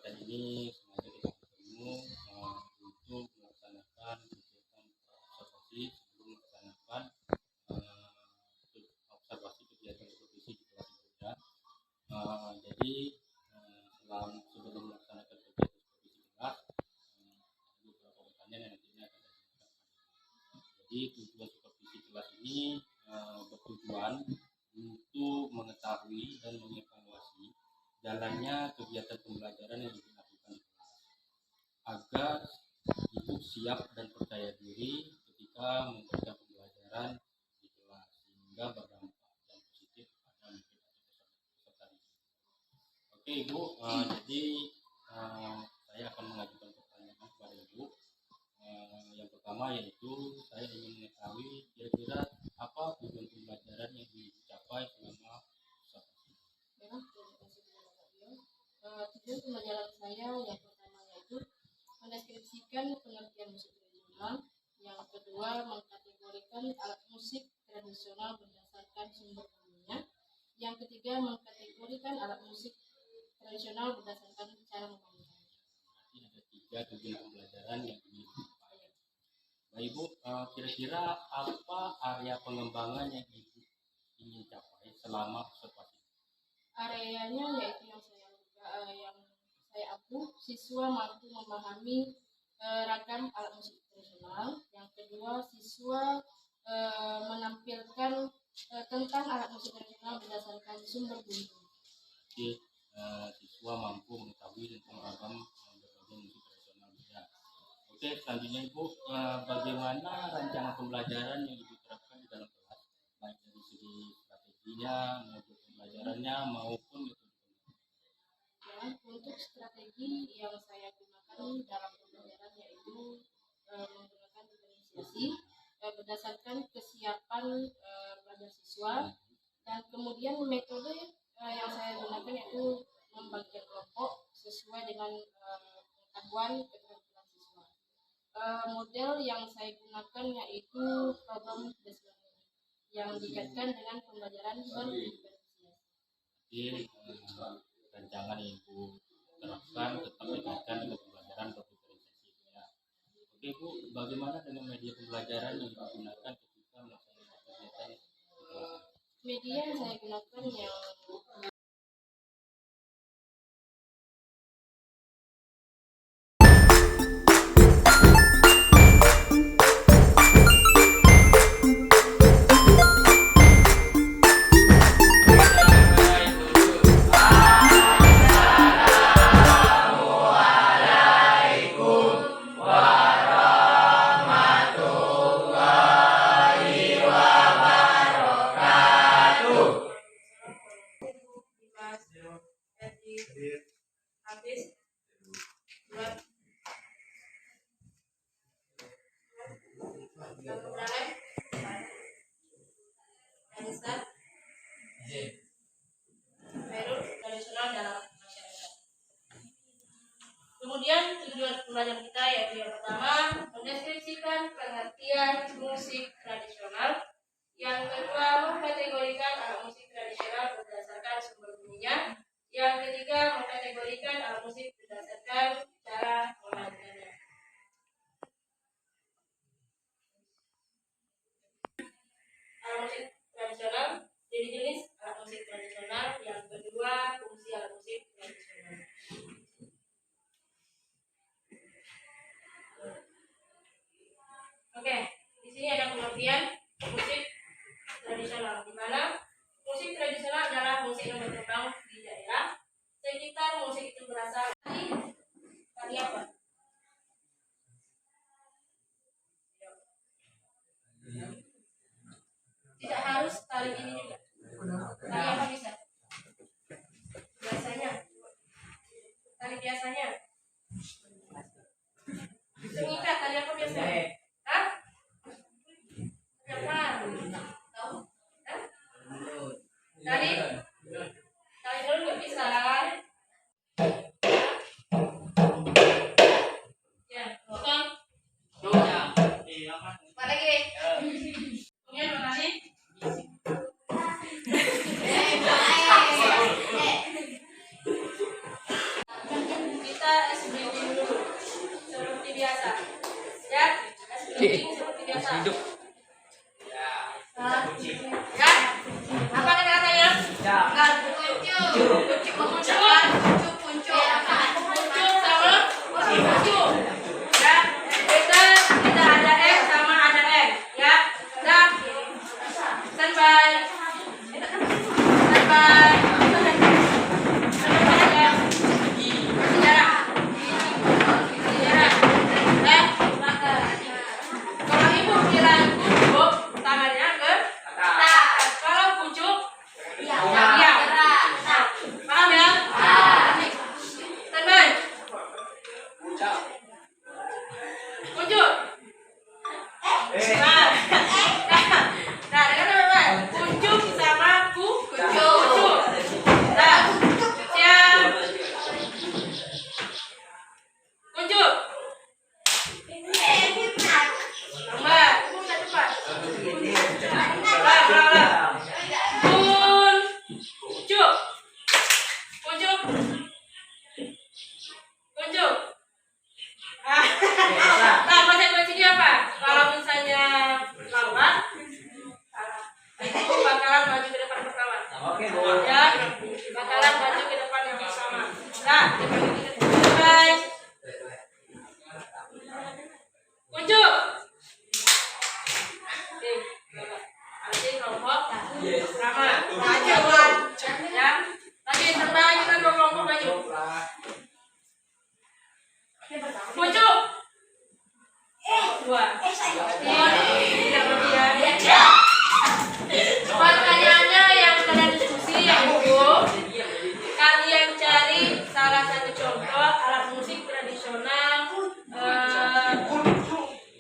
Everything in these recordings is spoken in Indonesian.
kesempatan ini sengaja kita bertemu untuk melaksanakan kegiatan observasi sebelum melaksanakan observasi kegiatan supervisi di kelas berbeda. Jadi sebelum melaksanakan kegiatan supervisi kelas, ada beberapa pertanyaan yang nantinya akan saya sampaikan. Jadi tujuan supervisi kelas ini bertujuan untuk mengetahui dan mengevaluasi jalannya kegiatan pembelajaran yang dilakukan di kelas agar ibu siap dan percaya diri ketika memberikan pembelajaran di kelas sehingga berdampak yang positif pada peserta didik. Oke Ibu, jadi saya akan mengajukan pertanyaan kepada Ibu. Yang pertama yaitu saya ingin mengetahui kira-kira apa tujuan pembelajaran yang dicapai selama observasi. Terima kasih kepada Pak Dio. Tujuan pembelajaran saya yang pertama yaitu mendeskripsikan pengertian musik tradisional, yang kedua mengkategorikan alat musik tradisional berdasarkan sumber bunyinya, yang ketiga mengkategorikan alat musik tradisional berdasarkan cara memainkannya. Jadi ada 3 tujuan pembelajaran yang dicapai. Nah Ibu, kira-kira apa area pengembangan yang Ibu ingin capai selama observasi? Areanya yaitu yang saya ampuh, siswa mampu memahami ragam alat musik tradisional. Yang kedua, siswa menampilkan tentang alat musik tradisional berdasarkan sumber bunyi. Jadi siswa mampu mengetahui tentang ragam berbagai musik tradisional beda. Oke, selanjutnya Ibu, bagaimana rancangan pembelajaran yang Ibu terapkan di dalam kelas, baik dari segi strateginya maupun pembelajarannya maupun metode. Ya, untuk strategi yang saya gunakan dalam pembelajaran yaitu menggunakan diferensiasi berdasarkan kesiapan belajar siswa, dan kemudian metode yang saya gunakan yaitu membagikan kelompok sesuai dengan pengetahuan keterampilan siswa. Model yang saya gunakan yaitu problem based learning yang dikaitkan dengan pembelajaran berdiferensiasi. Jadi rancangan yang Ibu terapkan tetap dikaitkan dengan pembelajaran berdiferensiasi. Ya. Oke Bu, bagaimana dengan media pembelajaran yang Ibu gunakan ketika melaksanakan kegiatan di kelas? Media yang saya gunakan yang habis buat Arisan tradisional dalam masyarakat. Kemudian tujuan pembelajaran kita yaitu yang pertama mendeskripsikan pengertian musik tradisional, yang kedua mengkategorikan alat musik tradisional berdasarkan sumber bunyinya, yang ketiga mengkategorikan alat musik berdasarkan cara memainkannya. Alat musik tradisional, jenis alat musik tradisional, yang kedua fungsi alat musik tradisional. Oke, di sini ada pengertian musik tradisional, di mana musik tradisional adalah musik yang berkembang di daerah sekitar. Musik itu berasal dari tari apa? Tidak harus tari ini juga. Tari apa bisa? Biasanya. Tari biasanya. Mengikat, tari apa biasanya? Hah? Apa? Tahu? Hah? Tari? Tari dulu nggak bisa. Ya, bukan? Apa lagi? Kemudian makasih. Kita kita SBB dulu seperti biasa. Ya, SBB seperti biasa. Ya, apa kata-katanya? Kuncup sama kuncup. Ya, kita ada X sama ada X. Ya, udah. Standby. Kalau ibu bilang kuncup, tangannya ke atas. Kalau kuncup, diam. Paham ya? Standby. Kuncup. Nah, dengan teman-teman, kuncup sama kuncup. Nah, siap. Kuncup. Lambat. Cepat. Ulang. Kuncup. Nah, konsekuensinya apa? Kalau misalnya lambat, itu bakalan maju ke depan pertama. Ya, bakalan maju ke depan yang pertama. Nah, selesai. Kuncup. Nanti kelompok pertama. Ya, tadi terbang kita dua kelompok maju. Kuncup. Dua. Pertanyaannya yang kalian diskusi yang itu, kalian cari salah satu contoh alat musik tradisional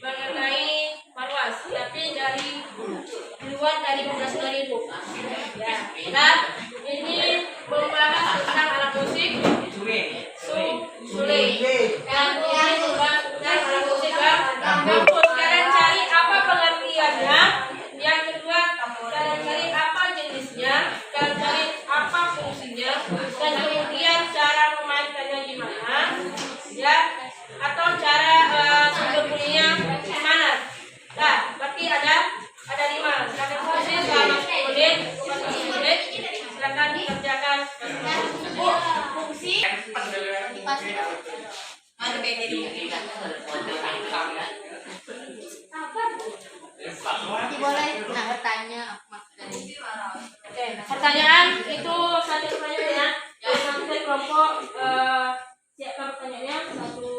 mengenai marwas, tapi dari luar dari Bundeswehr itu. Ya, nah ini membahas tentang alat musik suling. Dan ini membahas tentang alat musik gambus. Kalian cari apa pengertiannya. Yang kedua, kalian cari apa jenisnya, kalian cari apa fungsinya, dan kemudian cara memainkannya gimana, ya, atau cara sumber bunyinya gimana. Nah, berarti ada 5. Kalian fungsi selama 10 menit, bukan 10 menit. Silakan dikerjakan. Fungsi. Nanti boleh bertanya. Oke, pertanyaan itu satu pertanyaan ya. Jadi nanti dari kelompok siapkan pertanyaannya satu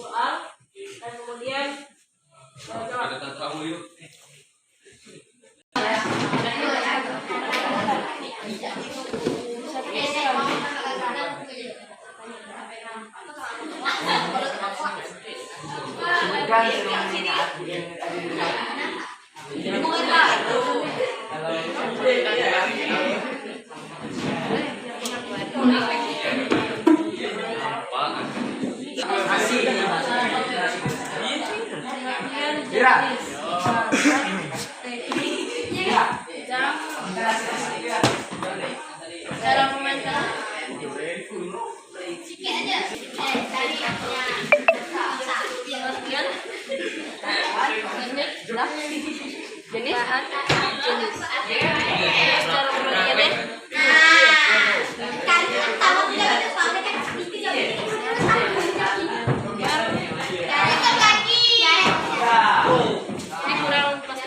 soal dan kemudian jawab. Cara memainkan jenis cara memainkannya. Ini kurang pas.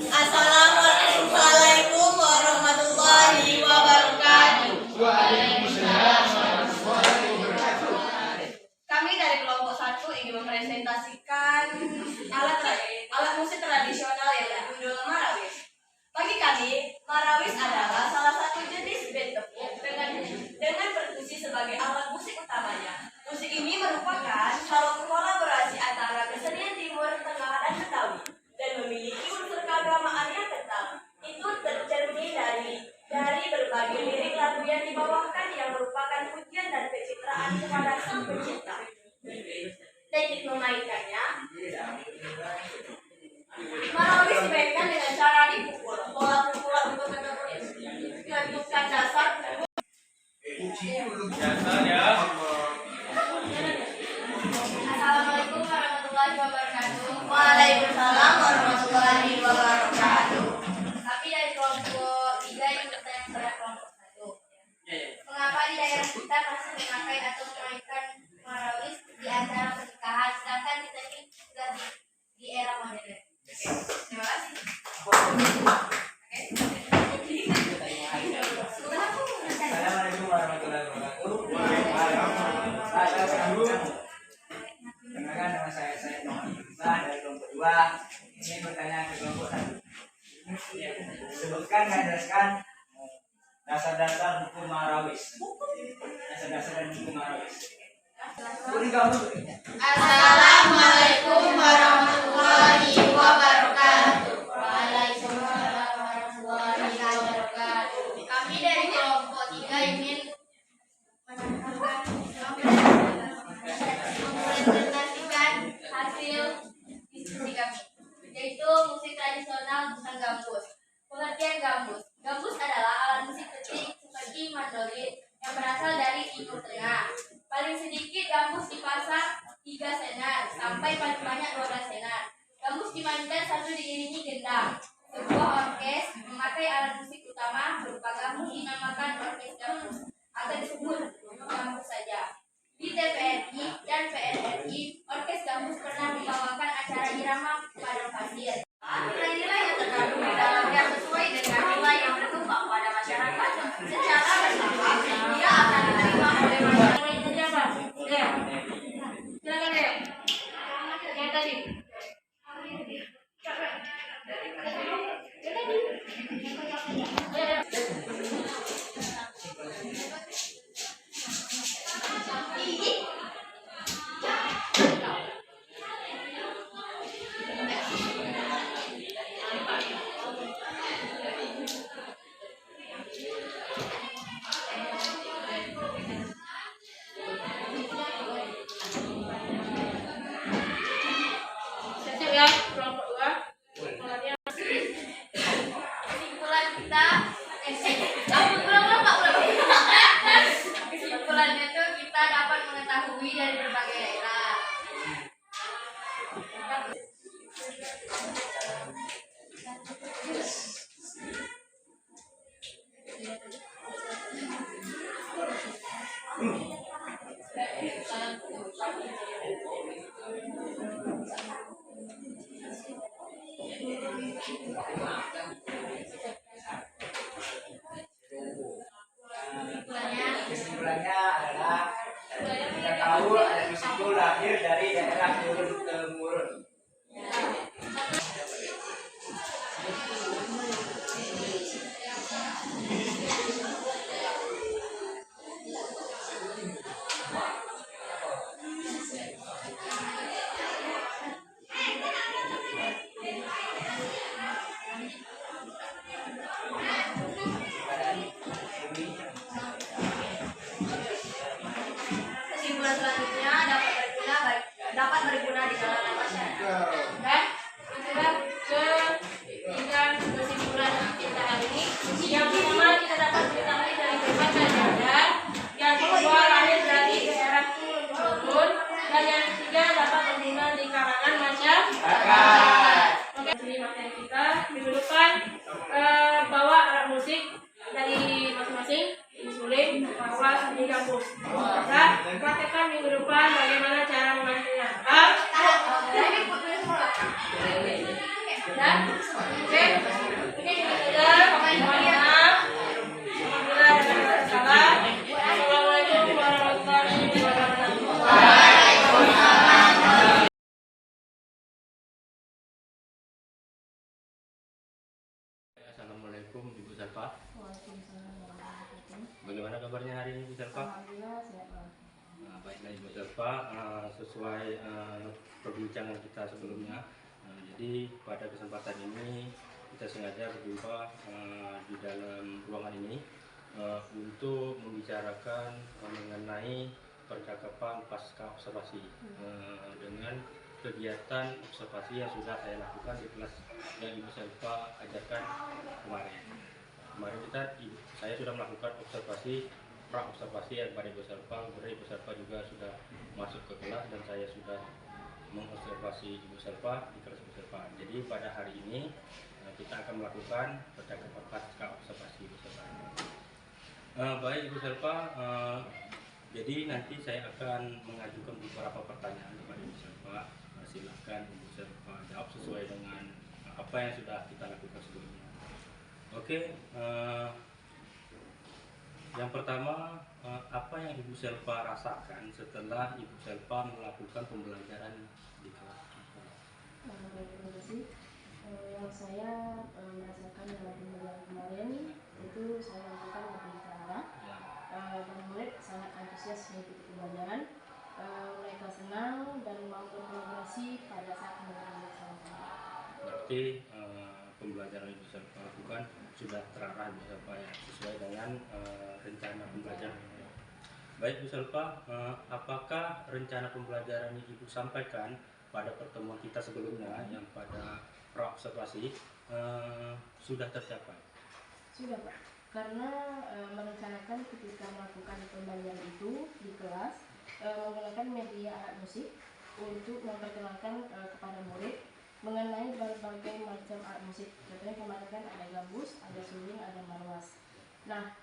Assalamualaikum warahmatullahi wabarakatuh. Kami dari kelompok 1 ingin mempresentasikan alat musik tradisional yang berjudul marawis. Bagi kami, marawis adalah salah satu jenis band tepung dengan perkusi sebagai alat musik utamanya. Musik ini merupakan kolaborasi antara kesenian Timur Tengah dan Betawi dan memiliki unsur keagamaan yang kental. Itu tercermin dari berbagai lirik lagu yang dibawakan yang merupakan pujian dan pencitraan kepada Sang Pencipta. Teknik memainkannya, marawis dimainkan dengan cara dipukul. Bola pukulan untuk menentukan dasar. Assalamualaikum warahmatullahi wabarakatuh. Waalaikumsalam warahmatullahi wabarakatuh. Kami dari kelompok 3 yang bertanya kepada kelompok 1. Mengapa di daerah kita masih memakai atau memainkan marawis di acara pernikahan, sedangkan kita ini sudah di era modern? Terima kasih. Assalamualaikum warahmatullahi wabarakatuh. Perkenalkan nama saya Muhammad Musa dari kelompok 2. Ini bertanya ke kelompok 1. Sebutkan dan jelaskan dasar-dasar hukum marawis. Dasar-dasar dan hukum marawis. Assalamualaikum warahmatullahi wabarakatuh. Waalaikumsalam warahmatullahi wabarakatuh. Kami dari kelompok 3 ingin mempresentasikan hasil diskusi kami, yaitu musik tradisional tentang gambus. Pengertian gambus. Gambus adalah alat musik petik seperti mandolin yang berasal dari Timur Tengah. Paling sedikit gambus dipasang 3 senar sampai paling banyak 12 senar. Gambus dimainkan sambil diiringi gendang. Sebuah orkes memakai alat musik utama berupa gambus dinamakan orkes gambus atau disebut gambus saja. Di TVRI dan PRRI, orkes gambus pernah membawakan acara irama padang pasir. Nilai-nilai yang terkandung di dalamnya sesuai dengan nilai yang berkembang pada masyarakat. Secara bersama, dia akan diterima oleh masyarakat. Silakan deh. Yang tadi. Kesimpulannya itu kita dapat mengetahui dari berbagai daerah. Kesimpulannya adalah kita tahu alat musik itu lahir dari daerah turun temurun. Kesimpulan selanjutnya dapat berguna di kalangan masyarakat. Dan itulah ketiga kesimpulan kita hari ini. Yang pertama kita dapat mengetahui dari berbagai daerah. Yang kedua lahir dari daerah turun. Dan yang ketiga dapat berguna di kalangan masyarakat. Oke, jadi materi kita minggu depan bawa alat musik dari masing-masing disuling bawa di kampus. Nah, praktekkan minggu depan bagaimana cara memainkannya. Dan oke, mungkin kita mohon maaf apabila ada kata salah. Assalamualaikum warahmatullahi wabarakatuh. Assalamualaikum Ibu Salva. Bagaimana kabarnya hari ini Ibu Salva? Nah, baiklah Ibu Salva, sesuai perbincangan kita sebelumnya. Jadi pada kesempatan ini kita sengaja berjumpa di dalam ruangan ini untuk membicarakan mengenai percakapan pasca observasi dengan kegiatan observasi yang sudah saya lakukan di kelas yang Ibu Selva ajarkan kemarin. Kemarin saya sudah melakukan observasi pra-observasi yang kepada Ibu Selva, kemudian Ibu Selva juga sudah masuk ke kelas dan saya sudah mengobservasi Ibu Selva di kelas Ibu Selva. Jadi pada hari ini kita akan melakukan percakapan pasca observasi Ibu Selva. Baik Ibu Selva, jadi nanti saya akan mengajukan beberapa pertanyaan kepada Ibu Selva. Silakan Ibu Selva jawab sesuai dengan apa yang sudah kita lakukan sebelumnya. Oke, yang pertama, apa yang Ibu Selva rasakan setelah Ibu Selva melakukan pembelajaran di kelas? Terima kasih. Yang saya merasakan dalam pembelajaran kemarin itu saya lakukan lebih terarah. Dan murid sangat antusias mengikuti pembelajaran. Mereka senang dan mau berkolaborasi pada saat pembelajaran bersama. Berarti pembelajaran Ibu Selva lakukan sudah terarah Ibu Selva ya, sesuai dengan rencana pembelajaran. Baik Bu Selva, apakah rencana pembelajaran yang Ibu sampaikan pada pertemuan kita sebelumnya yang pada pra-observasi sudah tercapai? Sudah Pak, karena merencanakan ketika melakukan pembelajaran itu di kelas menggunakan media alat musik untuk memperkenalkan kepada murid mengenai berbagai macam alat musik. Contohnya kemarin kan ada gambus, ada suling, ada marwas. Nah,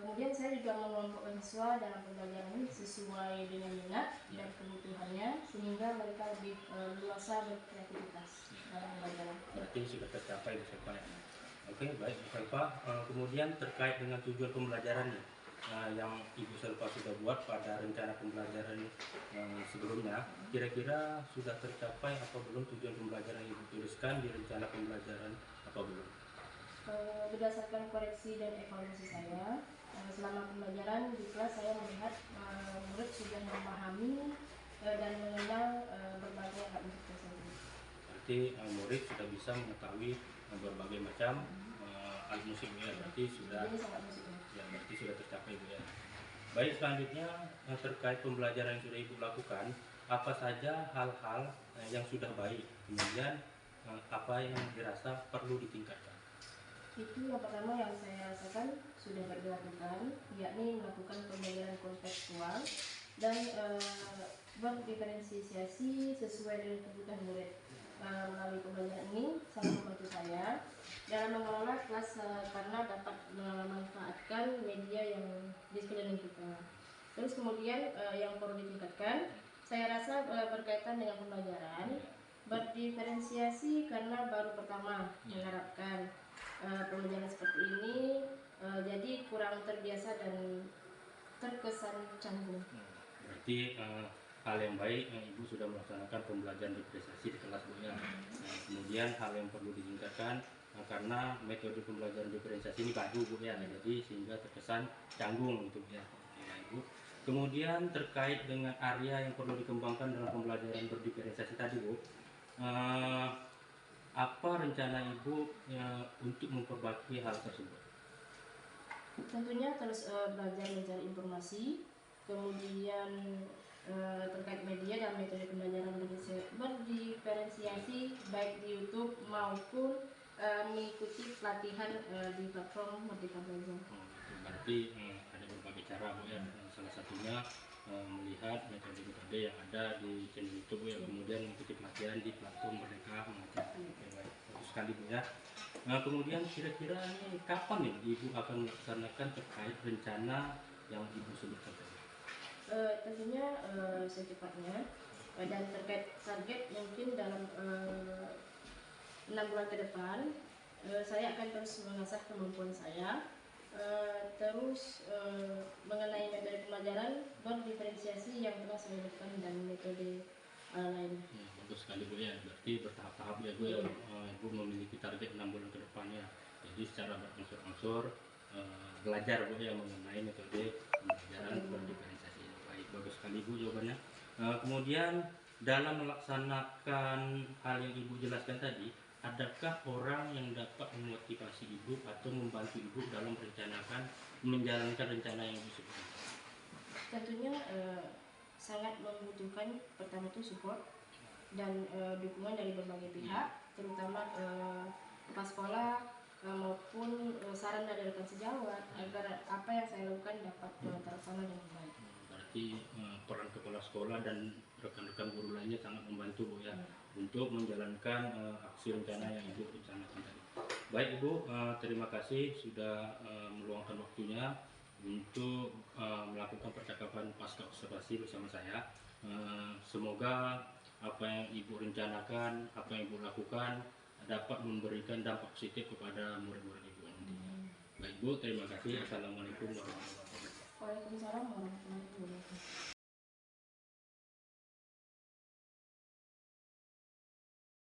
kemudian saya juga mengelompokkan siswa dalam pembelajaran ini sesuai dengan minat dan kebutuhannya sehingga mereka lebih luasa berkreativitas dalam pembelajaran. Berarti sudah tercapai Bu Selva ya. Oke, baik Bu Selva. Kemudian terkait dengan tujuan pembelajaran yang Ibu Selva sudah buat pada rencana pembelajaran sebelumnya, kira-kira sudah tercapai apa belum tujuan pembelajaran yang Ibu tuliskan di rencana pembelajaran apa belum? Berdasarkan koreksi dan evaluasi saya selama pembelajaran di kelas, saya melihat murid sudah memahami dan mengenal berbagai alat musik tersebut. Berarti murid sudah bisa mengetahui berbagai macam alat musik ya, berarti sudah ya, berarti sudah tercapai Bu ya. Baik, selanjutnya terkait pembelajaran yang sudah Ibu lakukan, apa saja hal-hal yang sudah baik, kemudian apa yang dirasa perlu ditingkatkan? Itu yang pertama yang saya rasakan sudah dilakukan, yakni melakukan pembelajaran kontekstual dan berdiferensiasi sesuai dengan kebutuhan murid. Melalui pembelajaran ini sangat membantu saya dalam mengelola kelas karena dapat memanfaatkan media yang di sekeliling kita. Terus kemudian yang perlu ditingkatkan, saya rasa berkaitan dengan pembelajaran, berdiferensiasi karena baru pertama menerapkan pembelajaran seperti ini, jadi kurang terbiasa dan terkesan canggung. Berarti hal yang baik Ibu sudah melaksanakan pembelajaran diferensiasi di kelas Bu ya. Kemudian hal yang perlu ditingkatkan karena metode pembelajaran diferensiasi ini baru Bu ya, jadi sehingga terkesan canggung gitu ya, Ibu. Kemudian terkait dengan area yang perlu dikembangkan dalam pembelajaran berdiferensiasi tadi Bu, apa rencana Ibu untuk memperbaiki hal tersebut? Tentunya terus belajar mencari informasi, kemudian terkait media dan metode pembelajaran berdiferensiasi baik di YouTube maupun mengikuti pelatihan di platform Merdeka Belajar. Berarti ada berbagai cara Bu ya, salah satunya melihat metode-metode yang ada di channel YouTube ya, kemudian mengikuti pelatihan di platform Merdeka Belajar. Bagus sekali Bu ya. Nah, kemudian kira-kira nih kapan nih Ibu akan melaksanakan terkait rencana yang Ibu sebutkan tadi? Tentunya secepatnya, dan terkait target mungkin dalam 6 bulan ke depan saya akan terus mengasah kemampuan saya, terus mengenai metode pembelajaran berdiferensiasi yang telah saya lakukan dan metode lain. Bagus sekali Bu ya, berarti bertahap-tahap ya Bu ya. Ibu memiliki target 6 bulan ke depan ya, jadi secara berangsur-angsur belajar Bu ya mengenai metode pembelajaran berdiferensiasi. Baik, bagus sekali Bu jawabannya. Kemudian dalam melaksanakan hal yang Ibu jelaskan tadi, adakah orang yang dapat memotivasi ibu atau membantu ibu dalam menjalankan rencana yang ibu sebutkan? Tentunya sangat membutuhkan pertama itu support dan dukungan dari berbagai pihak, terutama kepala sekolah maupun saran dari rekan sejawat agar apa yang saya lakukan dapat terlaksana dengan baik. Berarti peran kepala sekolah dan rekan-rekan guru lainnya sangat membantu Bu ya untuk menjalankan aksi rencana yang ibu rencanakan tadi. Baik Ibu, terima kasih sudah meluangkan waktunya untuk melakukan percakapan pasca observasi bersama saya. Semoga apa yang ibu rencanakan, apa yang ibu lakukan dapat memberikan dampak positif kepada murid-murid ibu nantinya. Baik Bu, terima kasih. Assalamualaikum warahmatullahi wabarakatuh. Waalaikumsalam warahmatullahi wabarakatuh.